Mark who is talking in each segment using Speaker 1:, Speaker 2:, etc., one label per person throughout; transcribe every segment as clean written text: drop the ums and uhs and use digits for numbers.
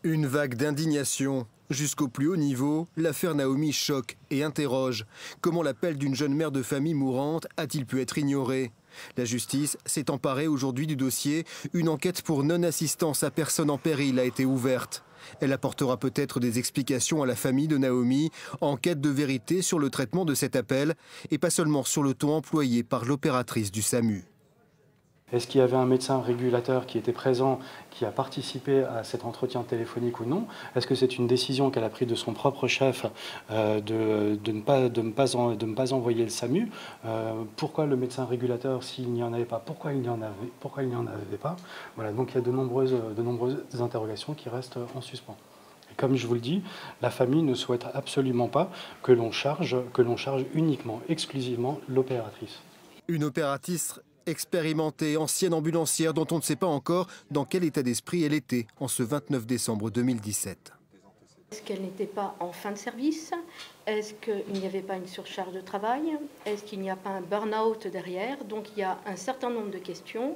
Speaker 1: Une vague d'indignation. Jusqu'au plus haut niveau, l'affaire Naomi choque et interroge. Comment l'appel d'une jeune mère de famille mourante a-t-il pu être ignoré? La justice s'est emparée aujourd'hui du dossier. Une enquête pour non-assistance à personne en péril a été ouverte. Elle apportera peut-être des explications à la famille de Naomi, en quête de vérité sur le traitement de cet appel, et pas seulement sur le ton employé par l'opératrice du SAMU.
Speaker 2: Est-ce qu'il y avait un médecin régulateur qui était présent, qui a participé à cet entretien téléphonique ou non? Est-ce que c'est une décision qu'elle a prise de son propre chef de ne pas envoyer le SAMU? Pourquoi le médecin régulateur, s'il n'y en avait pas, pourquoi il n'y en avait pas? Voilà, donc il y a de nombreuses interrogations qui restent en suspens. Et comme je vous le dis, la famille ne souhaite absolument pas que l'on charge uniquement, exclusivement l'opératrice.
Speaker 1: Une opératrice expérimentée, ancienne ambulancière dont on ne sait pas encore dans quel état d'esprit elle était en ce 29 décembre 2017.
Speaker 3: Est-ce qu'elle n'était pas en fin de service? Est-ce qu'il n'y avait pas une surcharge de travail? Est-ce qu'il n'y a pas un burn-out derrière? Donc il y a un certain nombre de questions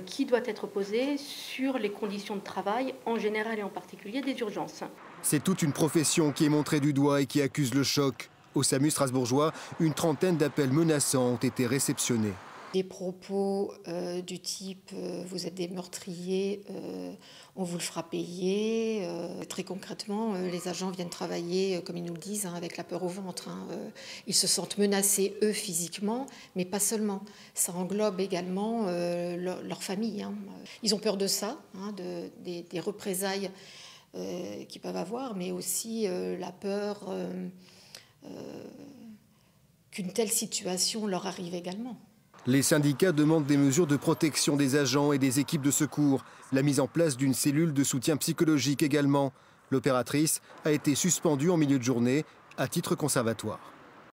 Speaker 3: qui doivent être posées sur les conditions de travail en général et en particulier des urgences.
Speaker 1: C'est toute une profession qui est montrée du doigt et qui accuse le choc. Au SAMU strasbourgeois, une trentaine d'appels menaçants ont été réceptionnés.
Speaker 4: Des propos du type vous êtes des meurtriers, on vous le fera payer. Très concrètement, les agents viennent travailler, comme ils nous le disent, avec la peur au ventre. Ils se sentent menacés, eux, physiquement, mais pas seulement. Ça englobe également leur famille. Ils ont peur de ça, des représailles qu'ils peuvent avoir, mais aussi la peur qu'une telle situation leur arrive également.
Speaker 1: Les syndicats demandent des mesures de protection des agents et des équipes de secours, la mise en place d'une cellule de soutien psychologique également. L'opératrice a été suspendue en milieu de journée à titre conservatoire.